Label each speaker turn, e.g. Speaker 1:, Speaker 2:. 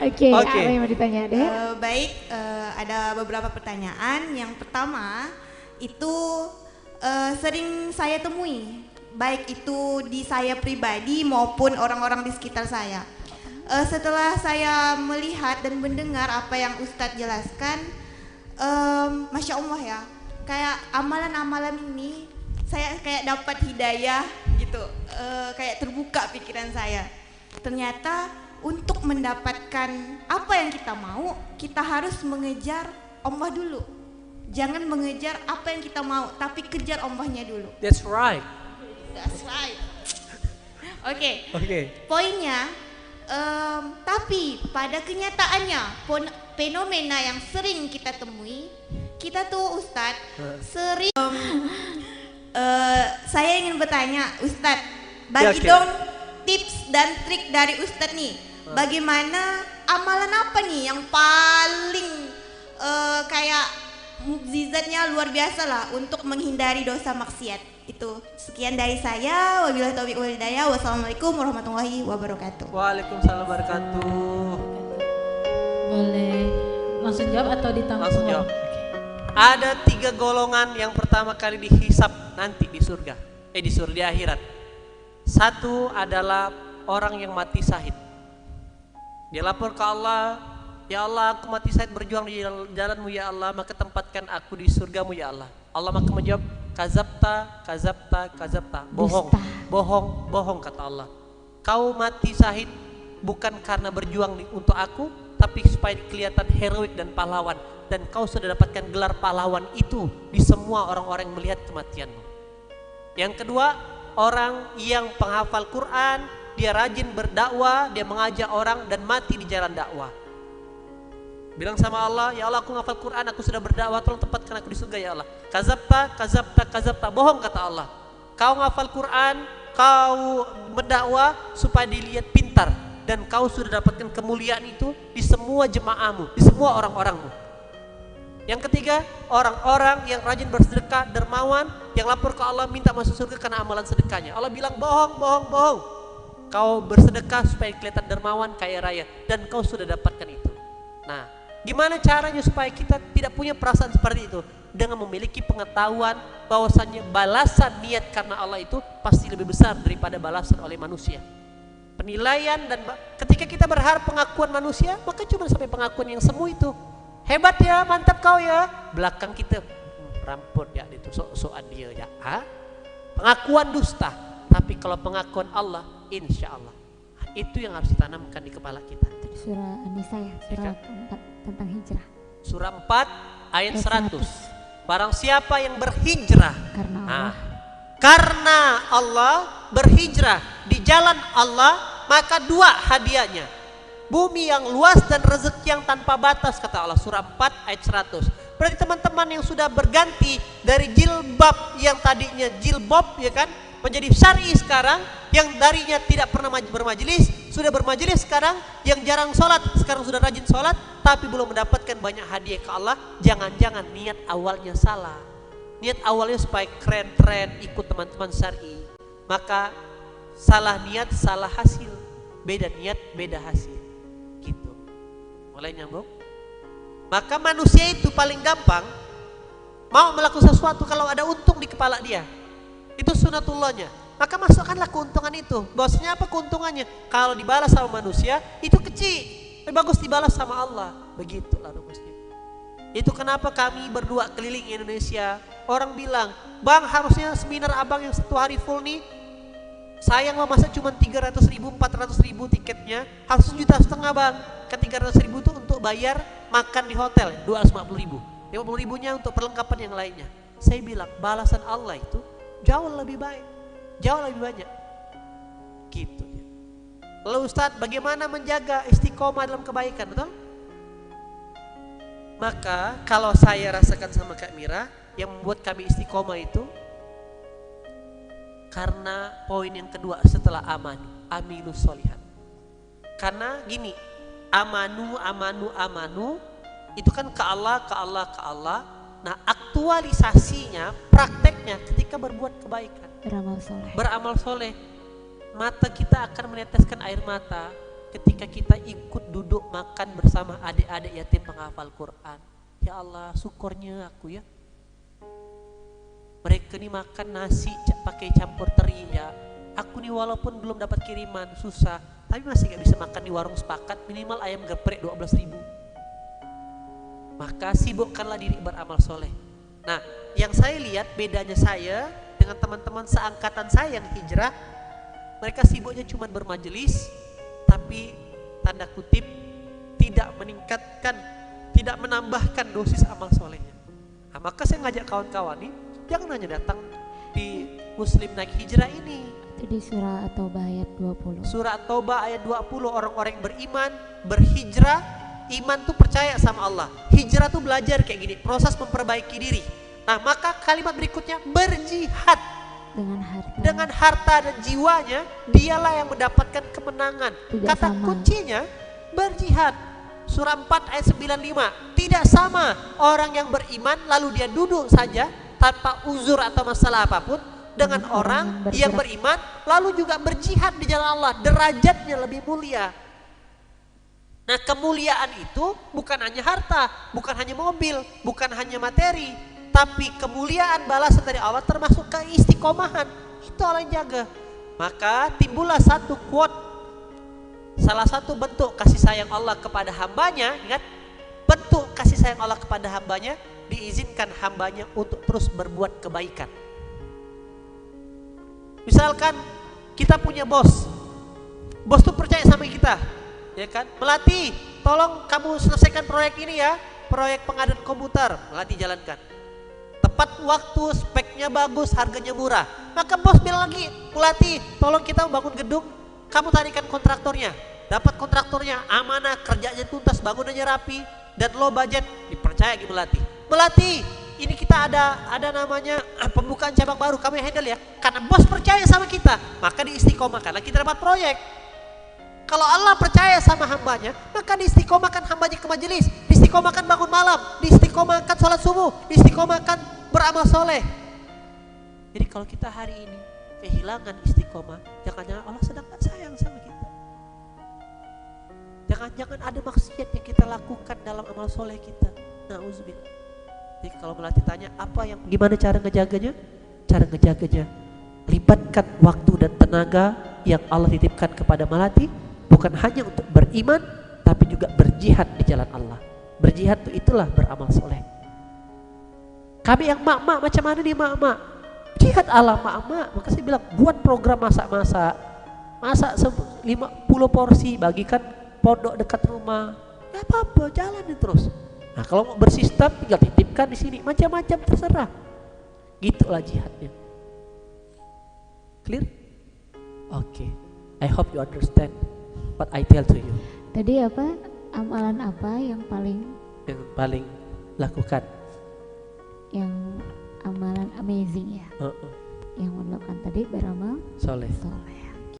Speaker 1: Oke,
Speaker 2: Oke.
Speaker 1: apa yang mau ditanya deh?
Speaker 3: Baik, ada beberapa pertanyaan. Yang pertama itu sering saya temui, baik itu di saya pribadi maupun orang-orang di sekitar saya. Setelah saya melihat dan mendengar apa yang Ustadz jelaskan, Masya Allah ya, kayak amalan-amalan ini saya kayak dapat hidayah gitu, kayak terbuka pikiran saya. Ternyata untuk mendapatkan apa yang kita mau, kita harus mengejar Allah dulu. Jangan mengejar apa yang kita mau, tapi kejar Allahnya dulu.
Speaker 2: That's right.
Speaker 3: That's right. Oke.
Speaker 2: Oke.
Speaker 3: Poinnya, tapi pada kenyataannya fenomena yang sering kita temui, kita tuh Ustadz sering. Saya ingin bertanya, Ustadz, bagi
Speaker 2: Ya, oke.
Speaker 3: dong tips dan trik dari Ustadz nih. Bagaimana amalan apa nih yang paling kayak mukjizatnya luar biasa lah untuk menghindari dosa maksiat itu. Sekian dari saya. Wabillahi taufiq wal hidayah. Wassalamualaikum warahmatullahi wabarakatuh.
Speaker 2: Waalaikumsalam wabarakatuh.
Speaker 4: Boleh langsung jawab atau ditanggung?
Speaker 2: Langsung jawab. Ada 3 golongan yang pertama kali dihisap nanti di surga. Di akhirat. Satu adalah orang yang mati syahid. Dia lapor ke Allah, ya Allah, aku mati syahid berjuang di jalanmu ya Allah, maka tempatkan aku di surgamu ya Allah. Allah maka menjawab, kazabta, kazabta, kazabta. Bohong, bohong, bohong kata Allah. Kau mati syahid bukan karena berjuang untuk aku, tapi supaya kelihatan heroik dan pahlawan. Dan kau sudah dapatkan gelar pahlawan itu di semua orang-orang yang melihat kematianmu. Yang kedua, orang yang penghafal Quran, dia rajin berdakwah, dia mengajak orang dan mati di jalan dakwah. Bilang sama Allah, ya Allah aku ngafal Quran, aku sudah berdakwah, tolong tempatkan aku di surga ya Allah. Kazabta, kazabta, kazabta, bohong kata Allah. Kau ngafal Quran, kau berdakwah supaya dilihat pintar, dan kau sudah dapatkan kemuliaan itu di semua jemaahmu, di semua orang-orangmu. Yang ketiga, orang-orang yang rajin bersedekah, dermawan, yang lapor ke Allah minta masuk surga karena amalan sedekahnya. Allah bilang bohong, bohong, bohong. Kau bersedekah supaya kelihatan dermawan, kaya raya, dan kau sudah dapatkan itu. Nah, gimana caranya supaya kita tidak punya perasaan seperti itu? Dengan memiliki pengetahuan bahwasannya balasan niat karena Allah itu pasti lebih besar daripada balasan oleh manusia. Penilaian dan ketika kita berharap pengakuan manusia, maka cuma sampai pengakuan yang semu itu. Hebat ya, mantap kau ya. Belakang kita ramput ya, itu sok-sokan dia ya. Pengakuan dusta. Tapi kalau pengakuan Allah, insya Allah itu yang harus ditanamkan di kepala kita.
Speaker 1: Surah An-Nisa ya, surah keempat tentang hijrah.
Speaker 2: Surah 4 ayat 100. Barang siapa yang berhijrah karena Allah, berhijrah di jalan Allah, maka 2 hadiahnya. Bumi yang luas dan rezeki yang tanpa batas kata Allah. Surah 4 ayat 100. Berarti teman-teman yang sudah berganti dari jilbab yang tadinya jilbab ya kan, menjadi syar'i sekarang, yang darinya tidak pernah bermajelis, sudah bermajelis sekarang, yang jarang sholat, sekarang sudah rajin sholat, tapi belum mendapatkan banyak hadiah ke Allah. Jangan-jangan niat awalnya salah. Niat awalnya supaya keren-keren ikut teman-teman syar'i. Maka salah niat, salah hasil. Beda niat, beda hasil. Gitu. Mulai nyambung? Maka manusia itu paling gampang mau melakukan sesuatu kalau ada untung di kepala dia. Itu sunatullahnya. Maka masukkanlah keuntungan itu. Bahwasanya apa keuntungannya? Kalau dibalas sama manusia itu kecil. Lebih bagus dibalas sama Allah. Begitulah rumusnya. Itu kenapa kami berdua keliling Indonesia. Orang bilang, bang harusnya seminar abang yang 1 hari full nih. Sayang masa cuma 300 ribu, 400 ribu tiketnya. Harus 1,5 juta bang. Ke 300 ribu itu untuk bayar makan di hotel 250 ribu. 50 ribunya untuk perlengkapan yang lainnya. Saya bilang balasan Allah itu jauh lebih baik, jauh lebih banyak. Gitu. Lalu Ustadz, bagaimana menjaga istiqomah dalam kebaikan, betul? Maka kalau saya rasakan sama Kak Mira, yang membuat kami istiqomah itu karena poin yang kedua setelah aminus solihat. Karena gini, amanu itu kan ke Allah, ke Allah, ke Allah. Nah, aktualisasinya, prakteknya ketika berbuat kebaikan,
Speaker 1: Beramal soleh.
Speaker 2: beramal soleh, mata kita akan meneteskan air mata, ketika kita ikut duduk makan bersama adik-adik yatim penghafal Quran. Ya Allah, syukurnya aku ya. Mereka nih makan nasi pakai campur teri ya. Aku nih walaupun belum dapat kiriman, susah, tapi masih gak bisa makan di warung sepakat, minimal ayam geprek 12.000. Maka sibukkanlah diri beramal soleh. Nah, yang saya lihat bedanya saya dengan teman-teman seangkatan saya yang hijrah, mereka sibuknya cuma bermajelis, tapi tanda kutip tidak meningkatkan, tidak menambahkan dosis amal solehnya. Nah, maka saya ngajak kawan-kawan nih, jangan hanya datang di Muslim Naik Hijrah ini.
Speaker 1: Itu di surah At-Taubah ayat 20.
Speaker 2: Surah At-Taubah ayat 20, orang-orang yang beriman, berhijrah, iman tuh percaya sama Allah. Hijrah tuh belajar kayak gini, proses memperbaiki diri. Nah, maka kalimat berikutnya berjihad. Dengan harta dan jiwanya, dialah yang mendapatkan kemenangan.
Speaker 1: Tidak
Speaker 2: Kata
Speaker 1: sama.
Speaker 2: kuncinya berjihad. Surah 4 ayat 95. Tidak sama orang yang beriman lalu dia duduk saja tanpa uzur atau masalah apapun dengan orang yang beriman lalu juga berjihad di jalan Allah. Derajatnya lebih mulia. Nah, kemuliaan itu bukan hanya harta, bukan hanya mobil, bukan hanya materi, tapi kemuliaan balasan dari Allah termasuk keistiqomahan. Itu Allah yang jaga. Maka timbullah satu quote, salah satu bentuk kasih sayang Allah kepada hambanya. Ingat, bentuk kasih sayang Allah kepada hambanya, diizinkan hambanya untuk terus berbuat kebaikan. Misalkan kita punya bos tuh percaya sama kita, ya kan? Melati, tolong kamu selesaikan proyek ini ya, proyek pengadaan komputer. Melati jalankan. Tepat waktu, speknya bagus, harganya murah. Maka bos bilang lagi, Melati, tolong kita bangun gedung, kamu tarikan kontraktornya. Dapat kontraktornya, amanah, kerjanya tuntas, bangunannya rapi, dan low budget, dipercaya lagi Melati. Melati, ini kita ada namanya pembukaan cabang baru, kamu yang handle ya. Karena bos percaya sama kita, maka diistiqomahkanlah kita dapat proyek. Kalau Allah percaya sama hambanya, maka diistiqomahkan hambanya ke majelis, diistiqomahkan bangun malam, diistiqomahkan sholat subuh, diistiqomahkan beramal soleh. Jadi kalau kita hari ini kehilangan istiqomah, jangan-jangan Allah sedang gak sayang sama kita. Jangan-jangan ada maksiat yang kita lakukan dalam amal soleh kita. Na'udzubillah. Jadi kalau Melati tanya gimana cara ngejaganya? Cara ngejaganya, libatkan waktu dan tenaga yang Allah titipkan kepada Melati, bukan hanya untuk beriman, tapi juga berjihad di jalan Allah. Berjihad itulah beramal soleh. Kami yang mak-mak, macam mana nih mak-mak? Jihad ala mak-mak. Maka saya bilang, buat program masak 50 porsi, bagikan pondok dekat rumah. Gak apa-apa, jalanin terus. Nah, kalau mau bersistem, tinggal titipkan di sini, macam-macam terserah. Gitulah jihadnya. Clear? Oke. I hope you understand what I tell to you.
Speaker 1: Tadi amalan apa yang paling
Speaker 2: lakukan?
Speaker 1: Yang amalan amazing ya. Yang melakukan tadi beramal
Speaker 2: Soleh.
Speaker 1: soleh.